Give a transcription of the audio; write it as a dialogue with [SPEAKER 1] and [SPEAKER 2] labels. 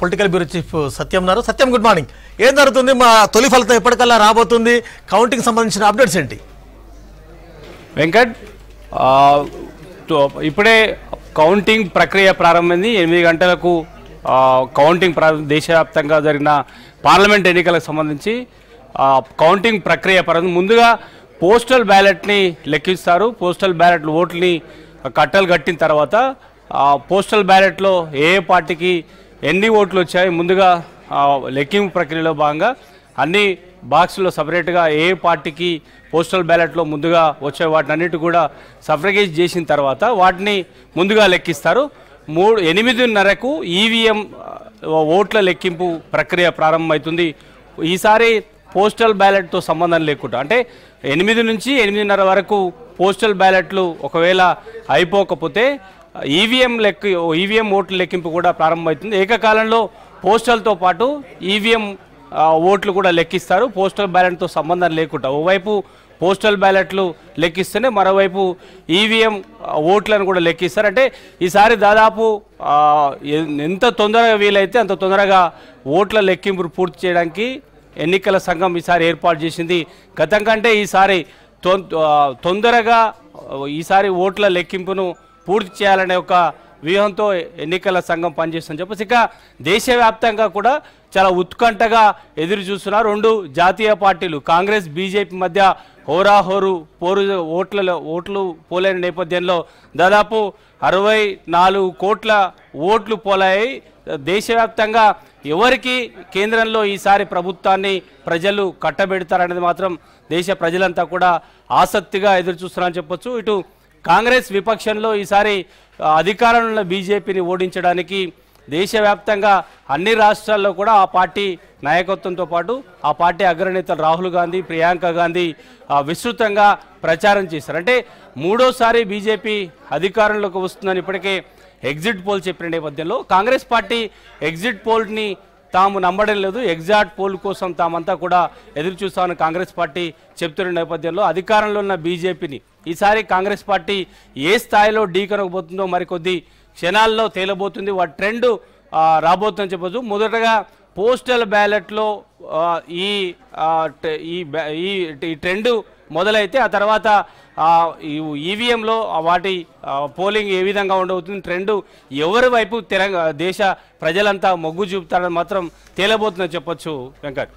[SPEAKER 1] Political bureau chief సత్యం ఉన్నారు. సత్యం, good morning. ఏం జరుగుతుంది? మా తొలి ఫలితం ఎప్పటికల్లా రాబోతుంది? కౌంటింగ్ సంబంధించిన అప్డేట్స్ ఏంటి?
[SPEAKER 2] వెంకట్, ఇప్పుడే కౌంటింగ్ ప్రక్రియ ప్రారంభమైంది. 8 గంటలకు కౌంటింగ్ దేశవ్యాప్తంగా జరిగిన పార్లమెంట్ ఎన్నికలకు సంబంధించి కౌంటింగ్ ప్రక్రియ ప్రారంభం. ముందుగా పోస్టల్ బ్యాలెట్ని లెక్కిస్తారు. పోస్టల్ బ్యాలెట్ ఓట్లని కట్టలు కట్టిన తర్వాత పోస్టల్ బ్యాలెట్లో ఏ పార్టీకి ఎన్ని ఓట్లు వచ్చాయి ముందుగా లెక్కింపు ప్రక్రియలో భాగంగా అన్ని బాక్సుల్లో సపరేట్గా ఏ పార్టీకి పోస్టల్ బ్యాలెట్లో ముందుగా వచ్చే వాటిని అన్నిటి కూడా సఫ్రగేజ్ చేసిన తర్వాత వాటిని ముందుగా లెక్కిస్తారు. 8:30కు ఈవీఎం ఓట్ల లెక్కింపు ప్రక్రియ ప్రారంభమవుతుంది. ఈసారి పోస్టల్ బ్యాలెట్తో సంబంధం లేకుండా, అంటే 8 నుంచి 8:30 వరకు పోస్టల్ బ్యాలెట్లు ఒకవేళ అయిపోకపోతే ఈవీఎం ఓట్ల లెక్కింపు కూడా ప్రారంభమవుతుంది. ఏకకాలంలో పోస్టల్తో పాటు ఈవీఎం ఓట్లు కూడా లెక్కిస్తారు. పోస్టల్ బ్యాలెట్తో సంబంధం లేకుండా ఓవైపు పోస్టల్ బ్యాలెట్లు లెక్కిస్తేనే మరోవైపు ఈవీఎం ఓట్లను కూడా లెక్కిస్తారు. అంటే ఈసారి దాదాపు ఎంత తొందరగా వీలైతే అంత తొందరగా ఓట్ల లెక్కింపు పూర్తి చేయడానికి ఎన్నికల సంఘం ఈసారి ఏర్పాటు చేసింది. గతం కంటే ఈసారి తొందరగా ఈసారి ఓట్ల లెక్కింపును పూర్తి చేయాలనే ఒక వ్యూహంతో ఎన్నికల సంఘం పనిచేస్తుందని చెప్పేసి ఇక దేశవ్యాప్తంగా కూడా చాలా ఉత్కంఠగా ఎదురు చూస్తున్నారు. 2 జాతీయ పార్టీలు కాంగ్రెస్ బీజేపీ మధ్య హోరాహోరు ఓట్లు పోలైన నేపథ్యంలో దాదాపు 64 కోట్ల ఓట్లు పోలాయి. దేశవ్యాప్తంగా ఎవరికి కేంద్రంలో ఈసారి ప్రభుత్వాన్ని ప్రజలు కట్టబెడతారనేది మాత్రం దేశ ప్రజలంతా కూడా ఆసక్తిగా ఎదురు చూస్తున్నారని చెప్పొచ్చు. ఇటు కాంగ్రెస్ విపక్షంలో ఈసారి అధికారంలో ఉన్న బీజేపీని ఓడించడానికి దేశవ్యాప్తంగా అన్ని రాష్ట్రాల్లో కూడా ఆ పార్టీ నాయకత్వంతో పాటు ఆ పార్టీ అగ్రనేతలు రాహుల్ గాంధీ, ప్రియాంక గాంధీ విస్తృతంగా ప్రచారం చేశారు. అంటే 3వసారి బీజేపీ అధికారంలోకి వస్తుందని ఇప్పటికే ఎగ్జిట్ పోల్ చెప్పిన నేపథ్యంలో కాంగ్రెస్ పార్టీ ఎగ్జిట్ పోల్ని తాము నమ్మడం లేదు, ఎగ్జాక్ట్ పోల్ కోసం తామంతా కూడా ఎదురు చూస్తామని కాంగ్రెస్ పార్టీ చెప్తున్న నేపథ్యంలో అధికారంలో ఉన్న బీజేపీని ఈసారి కాంగ్రెస్ పార్టీ ఏ స్థాయిలో ఢీకొనకపోతుందో మరికొద్ది క్షణాల్లో తేలబోతుంది. వాటి ట్రెండ్ రాబోతుందని చెప్పొచ్చు. మొదటగా పోస్టల్ బ్యాలెట్లో ఈ ట్రెండ్ మొదలైతే ఆ తర్వాత ఈవీఎంలో వాటి పోలింగ్ ఏ విధంగా ఉండబోతుంది, ట్రెండ్ ఎవరి వైపు దేశ ప్రజలంతా మొగ్గు చూపుతారని మాత్రం తేలబోతుందని చెప్పొచ్చు. వెంకట్.